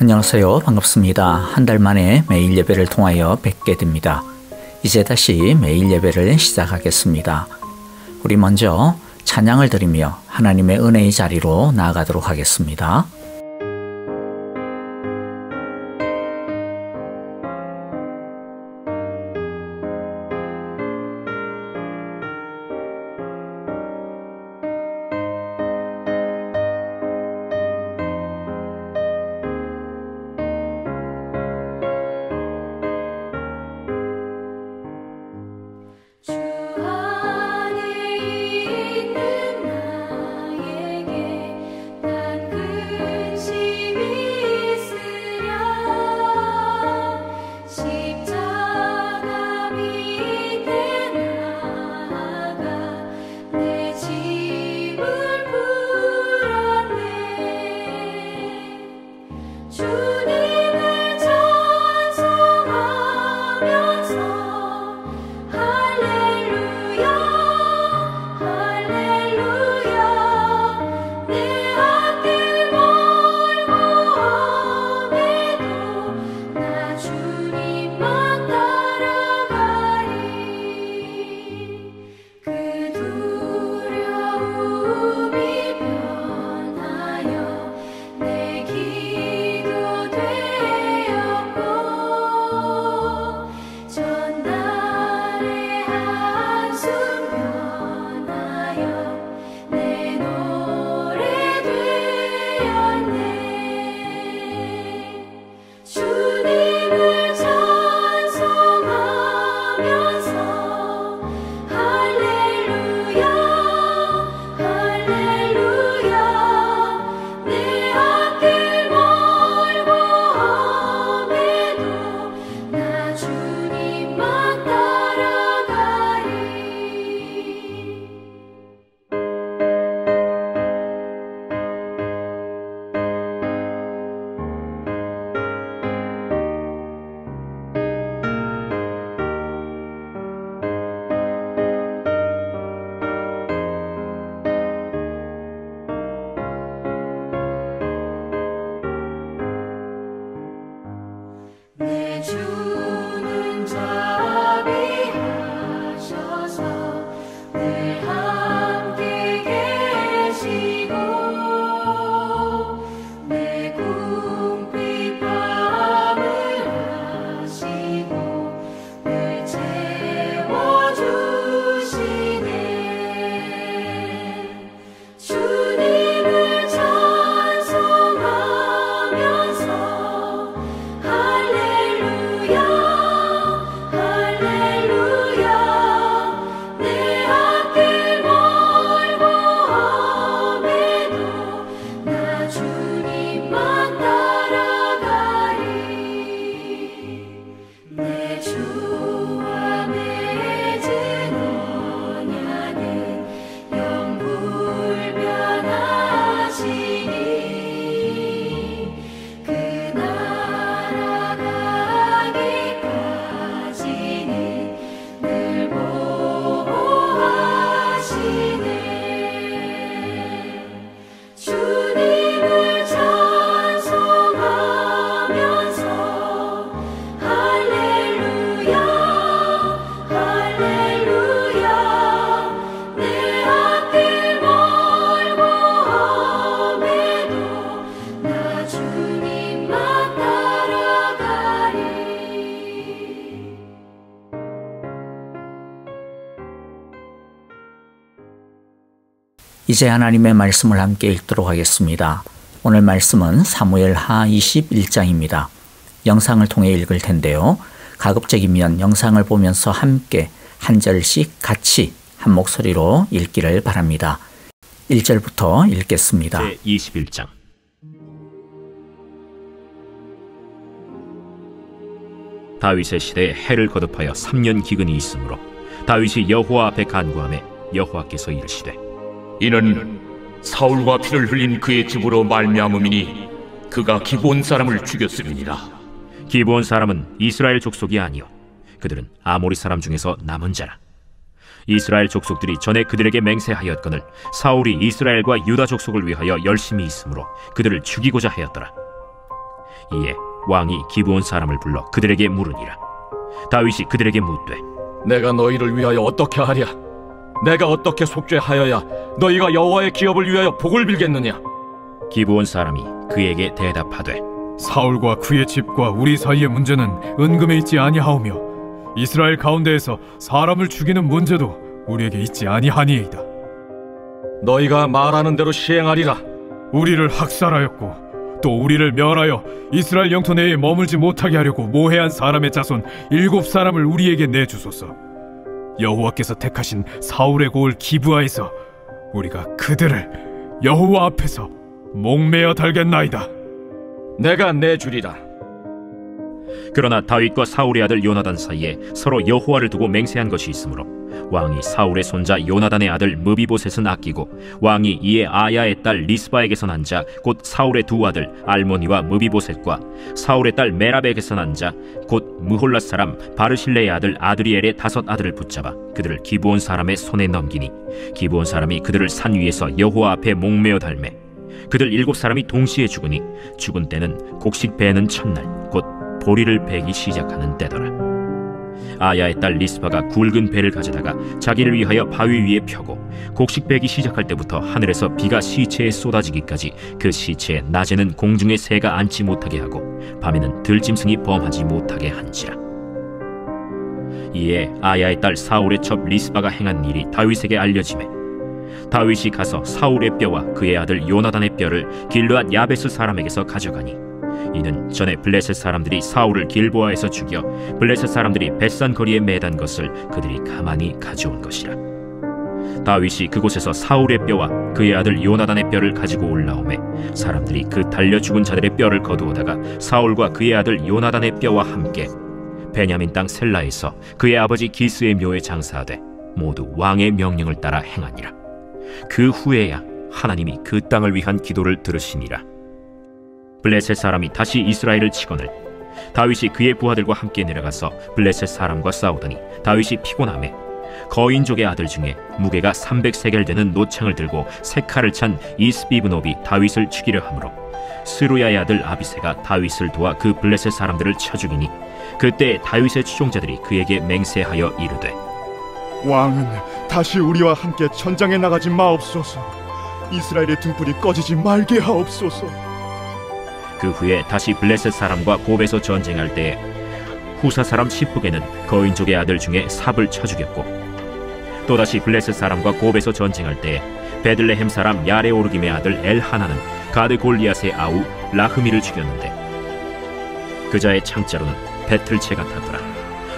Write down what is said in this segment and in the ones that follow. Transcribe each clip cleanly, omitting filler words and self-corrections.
안녕하세요. 반갑습니다. 한 달 만에 매일 예배를 통하여 뵙게 됩니다. 이제 다시 매일 예배를 시작하겠습니다. 우리 먼저 찬양을 드리며 하나님의 은혜의 자리로 나아가도록 하겠습니다. 이제 하나님의 말씀을 함께 읽도록 하겠습니다. 오늘 말씀은 사무엘하 21장입니다. 영상을 통해 읽을 텐데요. 가급적이면 영상을 보면서 함께 한 절씩 같이 한 목소리로 읽기를 바랍니다. 1절부터 읽겠습니다. 제21장 다윗의 시대에 해를 거듭하여 3년 기근이 있으므로 다윗이 여호와 앞에 간구하매 여호와께서 이르시되 이는 사울과 피를 흘린 그의 집으로 말미암음이니 그가 기브온 사람을 죽였음이니라. 기브온 사람은 이스라엘 족속이 아니요 그들은 아모리 사람 중에서 남은 자라. 이스라엘 족속들이 전에 그들에게 맹세하였거늘 사울이 이스라엘과 유다 족속을 위하여 열심히 있으므로 그들을 죽이고자 하였더라. 이에 왕이 기브온 사람을 불러 그들에게 물으니라. 다윗이 그들에게 묻되 내가 너희를 위하여 어떻게 하랴? 내가 어떻게 속죄하여야 너희가 여호와의 기업을 위하여 복을 빌겠느냐? 기브온 사람이 그에게 대답하되 사울과 그의 집과 우리 사이의 문제는 은금에 있지 아니하오며 이스라엘 가운데에서 사람을 죽이는 문제도 우리에게 있지 아니하니이다. 너희가 말하는 대로 시행하리라. 우리를 학살하였고 또 우리를 멸하여 이스라엘 영토 내에 머물지 못하게 하려고 모해한 사람의 자손 7사람을 우리에게 내주소서. 여호와께서 택하신 사울의 고을 기브아에서 우리가 그들을 여호와 앞에서 목매어 달겠나이다. 내가 내주리라. 그러나 다윗과 사울의 아들 요나단 사이에 서로 여호와를 두고 맹세한 것이 있으므로 왕이 사울의 손자 요나단의 아들 무비보셋은 아끼고 왕이 이에 아야의 딸 리스바에게서 난 자 곧 사울의 두 아들 알모니와 무비보셋과 사울의 딸 메랍에게서 난 자 곧 무홀랏 사람 바르실레의 아들 아드리엘의 5 아들을 붙잡아 그들을 기브온 사람의 손에 넘기니 기브온 사람이 그들을 산 위에서 여호와 앞에 목매어 달매 그들 7사람이 동시에 죽으니 죽은 때는 곡식 베는 첫날 곧 보리를 베기 시작하는 때더라. 아야의 딸 리스바가 굵은 배를 가져다가 자기를 위하여 바위 위에 펴고 곡식 베기 시작할 때부터 하늘에서 비가 시체에 쏟아지기까지 그 시체에 낮에는 공중의 새가 앉지 못하게 하고 밤에는 들짐승이 범하지 못하게 한지라. 이에 아야의 딸 사울의 첩 리스바가 행한 일이 다윗에게 알려지매 다윗이 가서 사울의 뼈와 그의 아들 요나단의 뼈를 길르앗 야베스 사람에게서 가져가니 이는 전에 블레셋 사람들이 사울을 길보아에서 죽여 블레셋 사람들이 벳산 거리에 매단 것을 그들이 가만히 가져온 것이라. 다윗이 그곳에서 사울의 뼈와 그의 아들 요나단의 뼈를 가지고 올라오매 사람들이 그 달려 죽은 자들의 뼈를 거두어다가 사울과 그의 아들 요나단의 뼈와 함께 베냐민 땅 셀라에서 그의 아버지 기스의 묘에 장사하되 모두 왕의 명령을 따라 행하니라. 그 후에야 하나님이 그 땅을 위한 기도를 들으시니라. 블레셋 사람이 다시 이스라엘을 치거늘 다윗이 그의 부하들과 함께 내려가서 블레셋 사람과 싸우더니 다윗이 피곤하매 거인족의 아들 중에 무게가 300세겔 되는 노창을 들고 세 칼을 찬 이스비브노비 다윗을 죽이려 하므로 스루야의 아들 아비새가 다윗을 도와 그 블레셋 사람들을 쳐 죽이니 그때 다윗의 추종자들이 그에게 맹세하여 이르되 왕은 다시 우리와 함께 전장에 나가지 마옵소서. 이스라엘의 등불이 꺼지지 말게 하옵소서. 그 후에 다시 블레셋 사람과 곱에서 전쟁할 때에 후사 사람 시프게는 거인족의 아들 중에 삽을 쳐 죽였고 또다시 블레셋 사람과 곱에서 전쟁할 때에 베들레헴 사람 야레오르김의 아들 엘하나는 가드 골리앗의 아우 라흐미를 죽였는데 그자의 창자로는 배틀채 같았더라.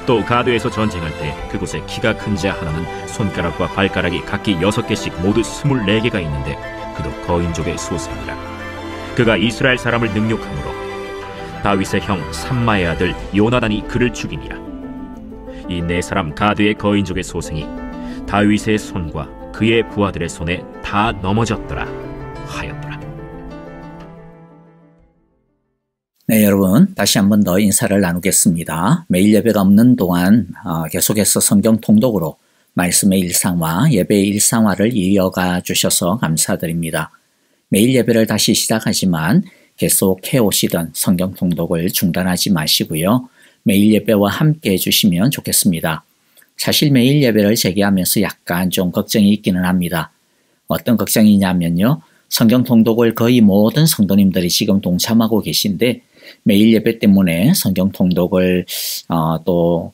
또 가드에서 전쟁할 때 그곳에 키가 큰 자 하나는 손가락과 발가락이 각기 6개씩 모두 24개가 있는데 그도 거인족의 소생이라. 그가 이스라엘 사람을 능욕함으로 다윗의 형 삼마의 아들 요나단이 그를 죽이니라. 이 4사람 가드의 거인족의 소생이 다윗의 손과 그의 부하들의 손에 다 넘어졌더라 하였더라. 네, 여러분 다시 한 번 더 인사를 나누겠습니다. 매일 예배가 없는 동안 계속해서 성경 통독으로 말씀의 일상화, 예배의 일상화를 이어가 주셔서 감사드립니다. 매일 예배를 다시 시작하지만 계속 해오시던 성경 통독을 중단하지 마시고요. 매일 예배와 함께 해주시면 좋겠습니다. 사실 매일 예배를 재개하면서 약간 좀 걱정이 있기는 합니다. 어떤 걱정이냐면요. 성경 통독을 거의 모든 성도님들이 지금 동참하고 계신데 매일 예배 때문에 성경 통독을 또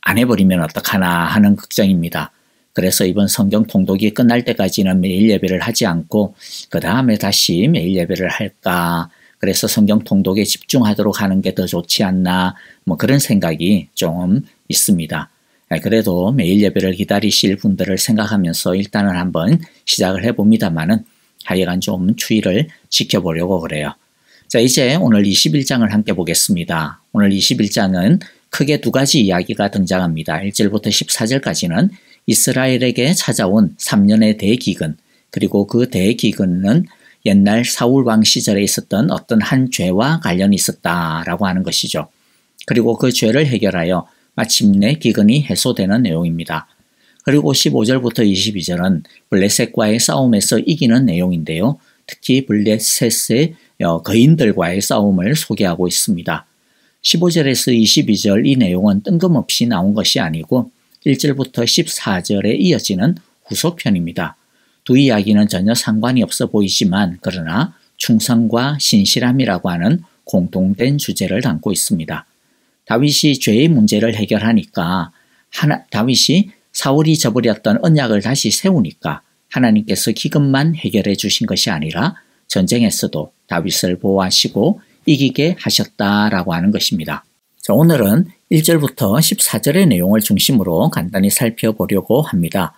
안 해버리면 어떡하나 하는 걱정입니다. 그래서 이번 성경 통독이 끝날 때까지는 매일 예배를 하지 않고 그 다음에 다시 매일 예배를 할까, 그래서 성경 통독에 집중하도록 하는 게 더 좋지 않나, 뭐 그런 생각이 좀 있습니다. 그래도 매일 예배를 기다리실 분들을 생각하면서 일단은 한번 시작을 해봅니다만은 하여간 좀 추이를 지켜보려고 그래요. 자, 이제 오늘 21장을 함께 보겠습니다. 오늘 21장은 크게 2가지 이야기가 등장합니다. 1절부터 14절까지는 이스라엘에게 찾아온 3년의 대기근, 그리고 그 대기근은 옛날 사울 왕 시절에 있었던 어떤 한 죄와 관련이 있었다라고 하는 것이죠. 그리고 그 죄를 해결하여 마침내 기근이 해소되는 내용입니다. 그리고 15절부터 22절은 블레셋과의 싸움에서 이기는 내용인데요. 특히 블레셋의 거인들과의 싸움을 소개하고 있습니다. 15절에서 22절 이 내용은 뜬금없이 나온 것이 아니고 1절부터 14절에 이어지는 후속편입니다. 두 이야기는 전혀 상관이 없어 보이지만 그러나 충성과 신실함이라고 하는 공통된 주제를 담고 있습니다. 다윗이 죄의 문제를 해결하니까 다윗이 사울이 저버렸던 언약을 다시 세우니까 하나님께서 기근만 해결해 주신 것이 아니라 전쟁에서도 다윗을 보호하시고 이기게 하셨다라고 하는 것입니다. 자, 오늘은 1절부터 14절의 내용을 중심으로 간단히 살펴보려고 합니다.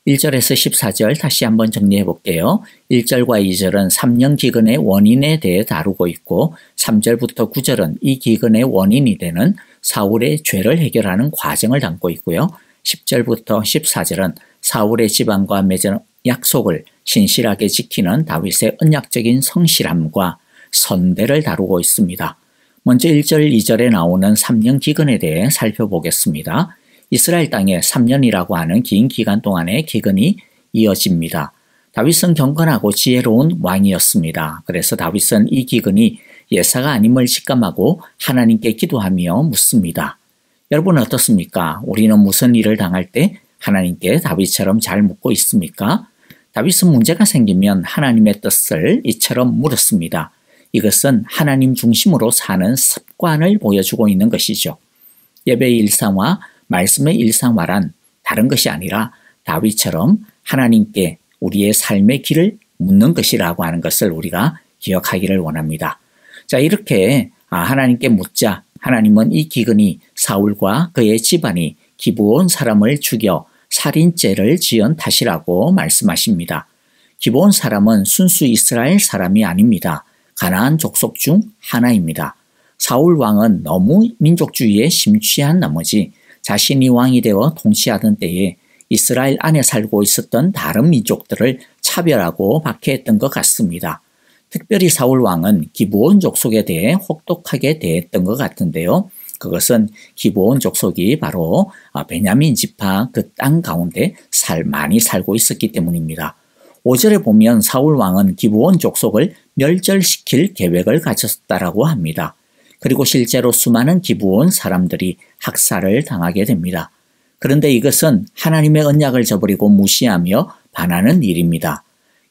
1절에서 14절 다시 한번 정리해 볼게요. 1절과 2절은 3년 기근의 원인에 대해 다루고 있고 3절부터 9절은 이 기근의 원인이 되는 사울의 죄를 해결하는 과정을 담고 있고요. 10절부터 14절은 사울의 지방과 맺은 약속을 신실하게 지키는 다윗의 언약적인 성실함과 선대를 다루고 있습니다. 먼저 1절, 2절에 나오는 3년 기근에 대해 살펴보겠습니다. 이스라엘 땅에 3년이라고 하는 긴 기간 동안의 기근이 이어집니다. 다윗은 경건하고 지혜로운 왕이었습니다. 그래서 다윗은 이 기근이 예사가 아님을 직감하고 하나님께 기도하며 묻습니다. 여러분 어떻습니까? 우리는 무슨 일을 당할 때 하나님께 다윗처럼 잘 묻고 있습니까? 다윗은 문제가 생기면 하나님의 뜻을 이처럼 물었습니다. 이것은 하나님 중심으로 사는 습관을 보여주고 있는 것이죠. 예배의 일상화, 말씀의 일상화란 다른 것이 아니라 다윗처럼 하나님께 우리의 삶의 길을 묻는 것이라고 하는 것을 우리가 기억하기를 원합니다. 자, 이렇게 하나님께 묻자 하나님은 이 기근이 사울과 그의 집안이 기브온 사람을 죽여 살인죄를 지은 탓이라고 말씀하십니다. 기브온 사람은 순수 이스라엘 사람이 아닙니다. 가나안 족속 중 하나입니다. 사울 왕은 너무 민족주의에 심취한 나머지 자신이 왕이 되어 통치하던 때에 이스라엘 안에 살고 있었던 다른 민족들을 차별하고 박해했던 것 같습니다. 특별히 사울 왕은 기브온 족속에 대해 혹독하게 대했던 것 같은데요. 그것은 기브온 족속이 바로 베냐민 지파 그 땅 가운데 많이 살고 있었기 때문입니다. 5절에 보면 사울 왕은 기브온 족속을 멸절시킬 계획을 가졌다라고 합니다. 그리고 실제로 수많은 기브온 사람들이 학살을 당하게 됩니다. 그런데 이것은 하나님의 언약을 저버리고 무시하며 반하는 일입니다.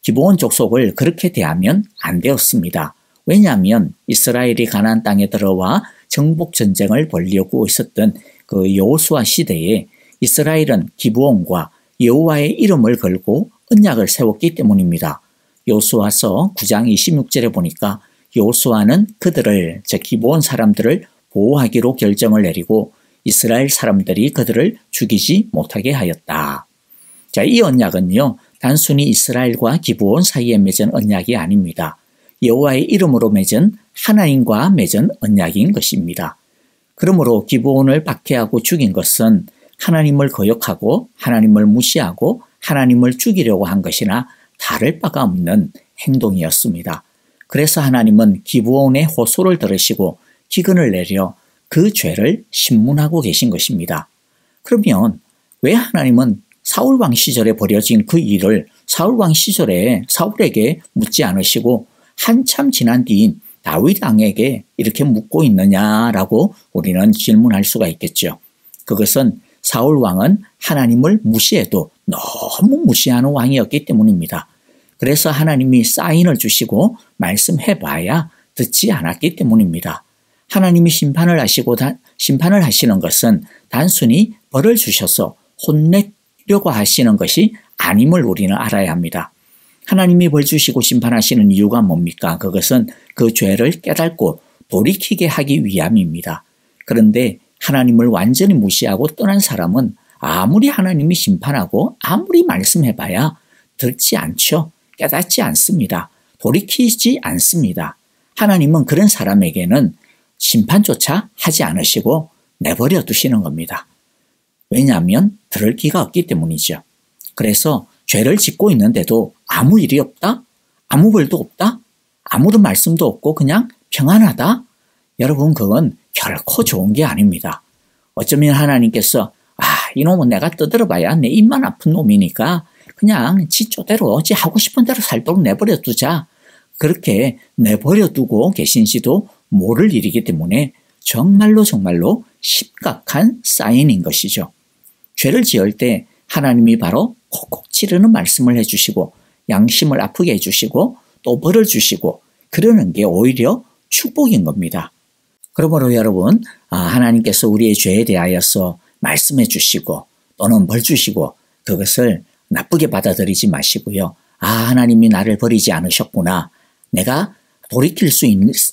기브온 족속을 그렇게 대하면 안 되었습니다. 왜냐하면 이스라엘이 가나안 땅에 들어와 정복 전쟁을 벌이려고 있었던 그 여호수아 시대에 이스라엘은 기브온과 여호와의 이름을 걸고 언약을 세웠기 때문입니다. 여호수아서 9장 26절에 보니까 여호수아는 그들을 즉 기브온 사람들을 보호하기로 결정을 내리고 이스라엘 사람들이 그들을 죽이지 못하게 하였다. 자, 이 언약은요 단순히 이스라엘과 기브온 사이에 맺은 언약이 아닙니다. 여호와의 이름으로 맺은 하나님과 맺은 언약인 것입니다. 그러므로 기브온을 박해하고 죽인 것은 하나님을 거역하고 하나님을 무시하고 하나님을 죽이려고 한 것이나 다를 바가 없는 행동이었습니다. 그래서 하나님은 기브온의 호소를 들으시고 기근을 내려 그 죄를 신문하고 계신 것입니다. 그러면 왜 하나님은 사울왕 시절에 벌여진 그 일을 사울왕 시절에 사울에게 묻지 않으시고 한참 지난 뒤인 다윗 왕에게 이렇게 묻고 있느냐라고 우리는 질문할 수가 있겠죠. 그것은 사울왕은 하나님을 무시해도 너무 무시하는 왕이었기 때문입니다. 그래서 하나님이 사인을 주시고 말씀해봐야 듣지 않았기 때문입니다. 하나님이 심판을 하시는 것은 단순히 벌을 주셔서 혼내려고 하시는 것이 아님을 우리는 알아야 합니다. 하나님이 벌 주시고 심판하시는 이유가 뭡니까? 그것은 그 죄를 깨닫고 돌이키게 하기 위함입니다. 그런데 하나님을 완전히 무시하고 떠난 사람은 아무리 하나님이 심판하고 아무리 말씀해봐야 듣지 않죠. 깨닫지 않습니다. 돌이키지 않습니다. 하나님은 그런 사람에게는 심판조차 하지 않으시고 내버려 두시는 겁니다. 왜냐하면 들을 귀가 없기 때문이죠. 그래서 죄를 짓고 있는데도 아무 일이 없다? 아무 벌도 없다? 아무런 말씀도 없고 그냥 평안하다? 여러분 그건 결코 좋은 게 아닙니다. 어쩌면 하나님께서 이놈은 내가 떠들어봐야 내 입만 아픈 놈이니까 그냥 지 쪼대로 지 하고 싶은 대로 살도록 내버려 두자. 그렇게 내버려 두고 계신지도 모를 일이기 때문에 정말로 심각한 사인인 것이죠. 죄를 지을 때 하나님이 바로 콕콕 찌르는 말씀을 해주시고 양심을 아프게 해주시고 또 벌을 주시고 그러는 게 오히려 축복인 겁니다. 그러므로 여러분, 하나님께서 우리의 죄에 대하여서 말씀해 주시고 또는 벌 주시고 그것을 나쁘게 받아들이지 마시고요. 하나님이 나를 버리지 않으셨구나. 내가 돌이킬 수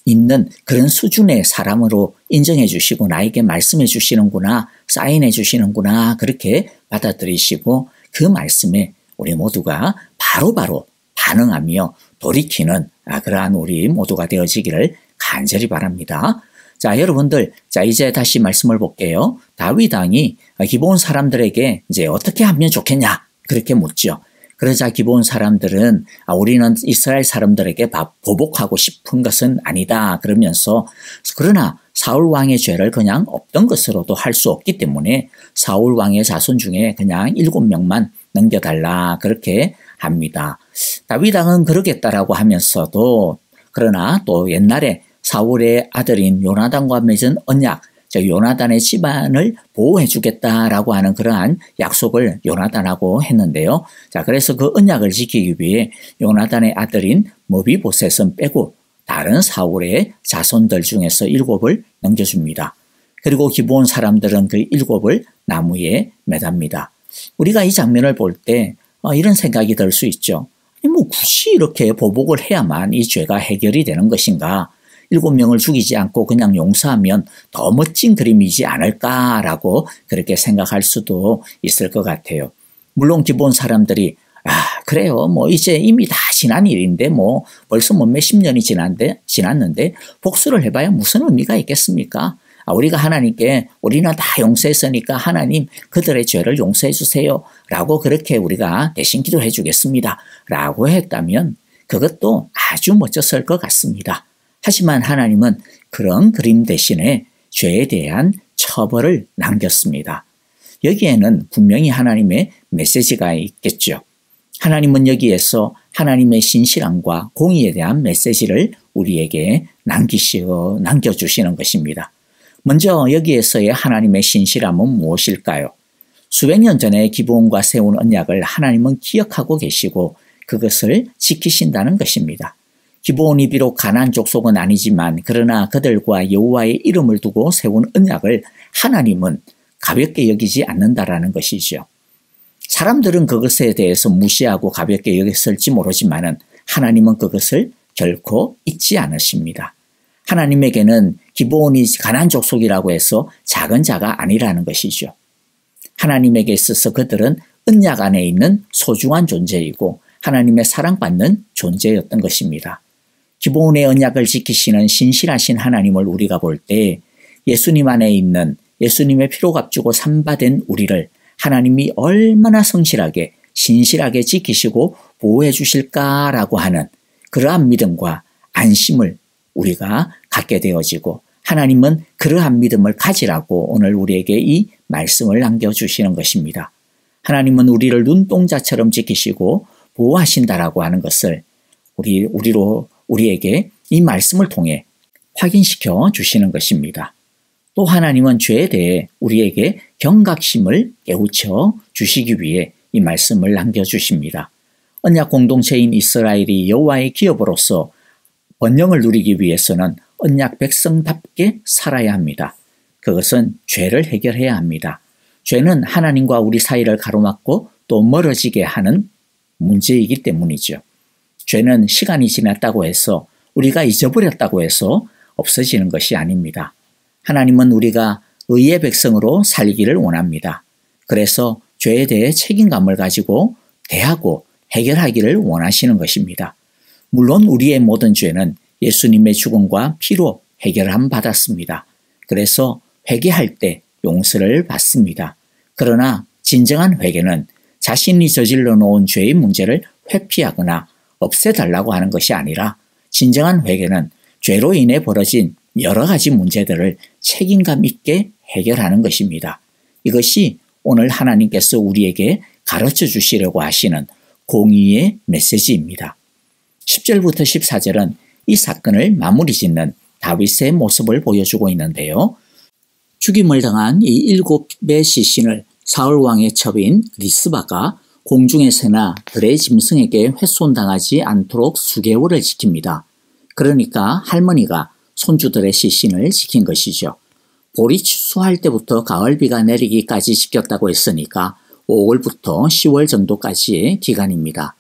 있는 그런 수준의 사람으로 인정해 주시고 나에게 말씀해 주시는구나, 사인해 주시는구나, 그렇게 받아들이시고 그 말씀에 우리 모두가 바로바로 반응하며 돌이키는 그러한 우리 모두가 되어지기를 간절히 바랍니다. 자, 여러분들, 이제 다시 말씀을 볼게요. 다윗 왕이 기브온 사람들에게 이제 어떻게 하면 좋겠냐? 그렇게 묻죠. 그러자 기브온 사람들은 우리는 이스라엘 사람들에게 보복하고 싶은 것은 아니다. 그러면서 그러나 사울 왕의 죄를 그냥 없던 것으로도 할 수 없기 때문에 사울 왕의 자손 중에 그냥 7명만 넘겨달라. 그렇게 합니다. 다윗 왕은 그러겠다라고 하면서도 그러나 또 옛날에 사울의 아들인 요나단과 맺은 언약, 즉 요나단의 집안을 보호해 주겠다라고 하는 그러한 약속을 요나단하고 했는데요. 자, 그래서 그 언약을 지키기 위해 요나단의 아들인 머비보셋은 빼고 다른 사울의 자손들 중에서 7을 넘겨줍니다. 그리고 기브온 사람들은 그 7을 나무에 매답니다. 우리가 이 장면을 볼 때 이런 생각이 들 수 있죠. 굳이 이렇게 보복을 해야만 이 죄가 해결이 되는 것인가? 7명을 죽이지 않고 그냥 용서하면 더 멋진 그림이지 않을까라고 그렇게 생각할 수도 있을 것 같아요. 물론 기본 사람들이 그래요. 이제 이미 다 지난 일인데 벌써 몇십 년이 지났는데 복수를 해봐야 무슨 의미가 있겠습니까? 우리가 하나님께 우리는 다 용서했으니까 하나님 그들의 죄를 용서해 주세요 라고 그렇게 우리가 대신 기도해 주겠습니다 라고 했다면 그것도 아주 멋졌을 것 같습니다. 하지만 하나님은 그런 그림 대신에 죄에 대한 처벌을 남겼습니다. 여기에는 분명히 하나님의 메시지가 있겠죠. 하나님은 여기에서 하나님의 신실함과 공의에 대한 메시지를 우리에게 남겨주시는 것입니다. 먼저 여기에서의 하나님의 신실함은 무엇일까요? 수백 년 전에 기브온과 세운 언약을 하나님은 기억하고 계시고 그것을 지키신다는 것입니다. 기브온이 비록 가나안 족속은 아니지만 그러나 그들과 여호와의 이름을 두고 세운 언약을 하나님은 가볍게 여기지 않는다라는 것이죠. 사람들은 그것에 대해서 무시하고 가볍게 여겼을지 모르지만 하나님은 그것을 결코 잊지 않으십니다. 하나님에게는 기브온이 가나안 족속이라고 해서 작은 자가 아니라는 것이죠. 하나님에게 있어서 그들은 언약 안에 있는 소중한 존재이고 하나님의 사랑받는 존재였던 것입니다. 기브온의 언약을 지키시는 신실하신 하나님을 우리가 볼 때 예수님 안에 있는 예수님의 피로 값주고 삼바된 우리를 하나님이 얼마나 성실하게 신실하게 지키시고 보호해 주실까라고 하는 그러한 믿음과 안심을 우리가 갖게 되어지고 하나님은 그러한 믿음을 가지라고 오늘 우리에게 이 말씀을 남겨주시는 것입니다. 하나님은 우리를 눈동자처럼 지키시고 보호하신다라고 하는 것을 우리에게 이 말씀을 통해 확인시켜 주시는 것입니다. 또 하나님은 죄에 대해 우리에게 경각심을 깨우쳐 주시기 위해 이 말씀을 남겨주십니다. 언약 공동체인 이스라엘이 여호와의 기업으로서 번영을 누리기 위해서는 언약 백성답게 살아야 합니다. 그것은 죄를 해결해야 합니다. 죄는 하나님과 우리 사이를 가로막고 또 멀어지게 하는 문제이기 때문이죠. 죄는 시간이 지났다고 해서 우리가 잊어버렸다고 해서 없어지는 것이 아닙니다. 하나님은 우리가 의의 백성으로 살기를 원합니다. 그래서 죄에 대해 책임감을 가지고 대하고 해결하기를 원하시는 것입니다. 물론 우리의 모든 죄는 예수님의 죽음과 피로 해결함 받았습니다. 그래서 회개할 때 용서를 받습니다. 그러나 진정한 회개는 자신이 저질러 놓은 죄의 문제를 회피하거나 없애달라고 하는 것이 아니라 진정한 회개는 죄로 인해 벌어진 여러 가지 문제들을 책임감 있게 해결하는 것입니다. 이것이 오늘 하나님께서 우리에게 가르쳐 주시려고 하시는 공의의 메시지입니다. 10절부터 14절은 이 사건을 마무리 짓는 다윗의 모습을 보여주고 있는데요. 죽임을 당한 이 7의 시신을 사울왕의 첩인 리스바가 공중에서나 들의 짐승에게 훼손당하지 않도록 수개월을 지킵니다. 그러니까 할머니가 손주들의 시신을 지킨 것이죠. 볼이 추수할 때부터 가을비가 내리기까지 지켰다고 했으니까 5월부터 10월 정도까지의 기간입니다.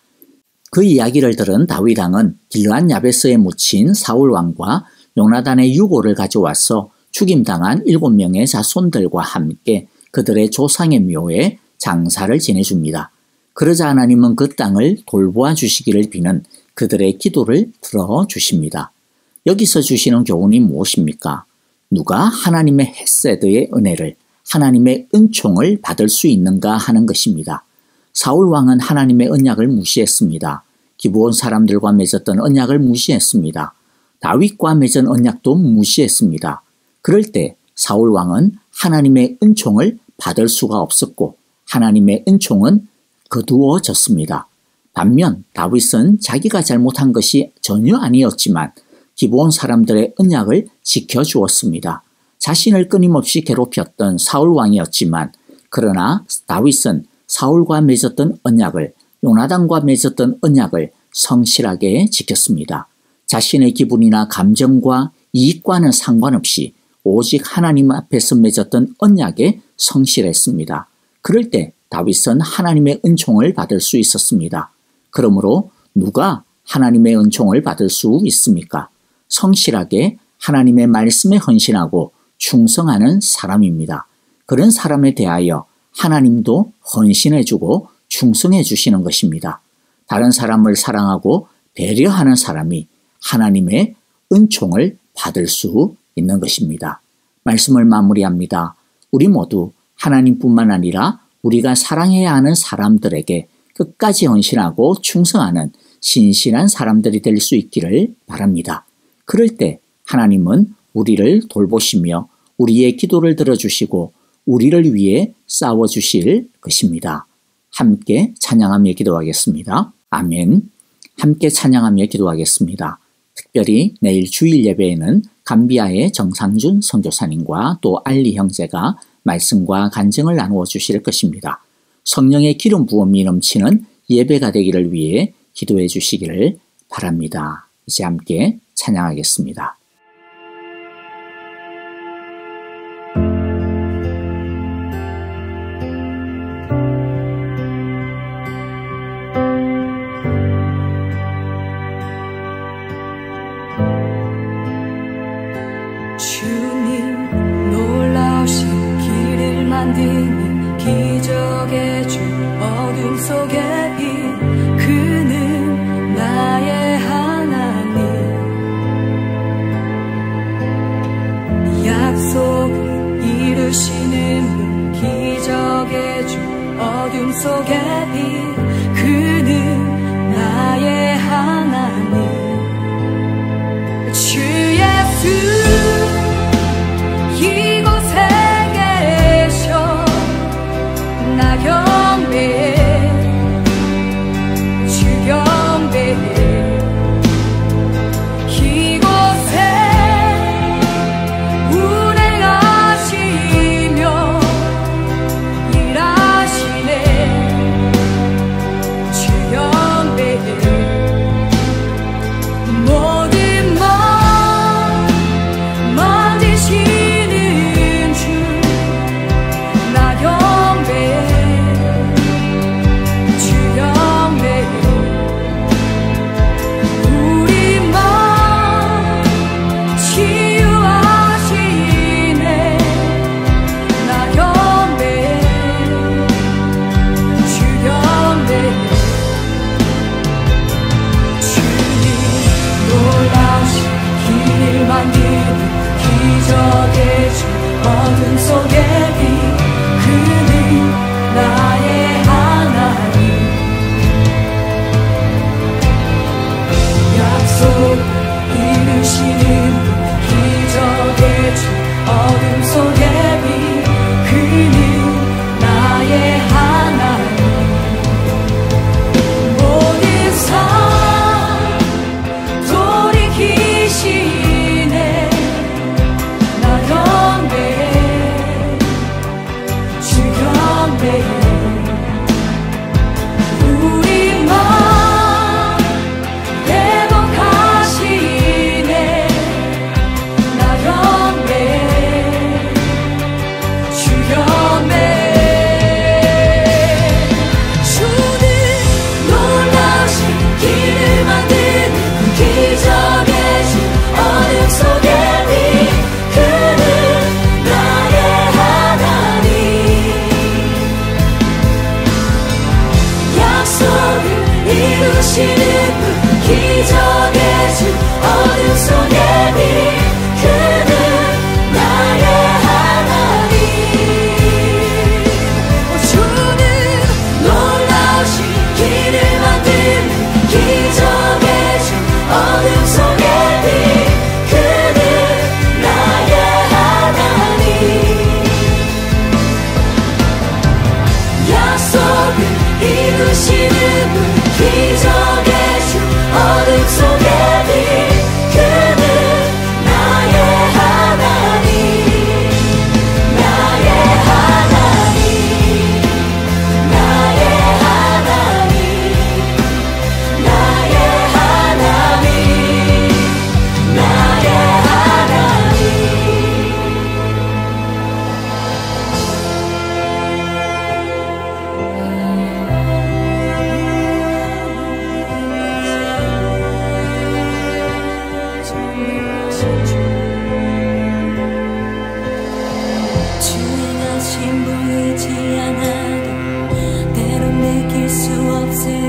그 이야기를 들은 다윗 왕은 길르앗 야베스에 묻힌 사울 왕과 요나단의 유골을 가져와서 죽임당한 7명의 자손들과 함께 그들의 조상의 묘에 장사를 지내줍니다. 그러자 하나님은 그 땅을 돌보아 주시기를 비는 그들의 기도를 들어주십니다. 여기서 주시는 교훈이 무엇입니까? 누가 하나님의 헤세드의 은혜를, 하나님의 은총을 받을 수 있는가 하는 것입니다. 사울 왕은 하나님의 언약을 무시했습니다. 기브온 사람들과 맺었던 언약을 무시했습니다. 다윗과 맺은 언약도 무시했습니다. 그럴 때 사울 왕은 하나님의 은총을 받을 수가 없었고 하나님의 은총은 거두어졌습니다. 반면 다윗은 자기가 잘못한 것이 전혀 아니었지만 기브온 사람들의 언약을 지켜주었습니다. 자신을 끊임없이 괴롭혔던 사울 왕이었지만 그러나 다윗은 사울과 맺었던 언약을, 요나단과 맺었던 언약을 성실하게 지켰습니다. 자신의 기분이나 감정과 이익과는 상관없이 오직 하나님 앞에서 맺었던 언약에 성실했습니다. 그럴 때 다윗은 하나님의 은총을 받을 수 있었습니다. 그러므로 누가 하나님의 은총을 받을 수 있습니까? 성실하게 하나님의 말씀에 헌신하고 충성하는 사람입니다. 그런 사람에 대하여 하나님도 헌신해주고 충성해 주시는 것입니다. 다른 사람을 사랑하고 배려하는 사람이 하나님의 은총을 받을 수 있는 것입니다. 말씀을 마무리합니다. 우리 모두 하나님뿐만 아니라 우리가 사랑해야 하는 사람들에게 끝까지 헌신하고 충성하는 신실한 사람들이 될 수 있기를 바랍니다. 그럴 때 하나님은 우리를 돌보시며 우리의 기도를 들어주시고 우리를 위해 싸워주실 것입니다. 함께 찬양하며 기도하겠습니다. 아멘. 함께 찬양하며 기도하겠습니다. 특별히 내일 주일 예배에는 감비아의 정상준 선교사님과 또 알리 형제가 말씀과 간증을 나누어 주실 것입니다. 성령의 기름 부음이 넘치는 예배가 되기를 위해 기도해 주시기를 바랍니다. 이제 함께 찬양하겠습니다. 주님 놀라우신 길을 만드는 기적의 주 어둠 속에 인 그는 나의 하나님 약속을 이루시는 분 기적의 주 어둠 속에 인 그는 나의 하나님 주 예수 이곳에 계셔 나 경배해 주 경배해 이곳에 운행하시며 일하시네 주 경배해 모든 만지시는 주 나 경배해 주 경배해 우리 맘 치유하시네 나 경배해 주 경배해 주님 놀라우신 길 만드는 기적의 주 어둠 속에 비 그는 나의 하나님 약속 이루시는 기적의 주 어둠 속에 비 그는 나의 하나님 모든 삶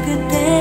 그때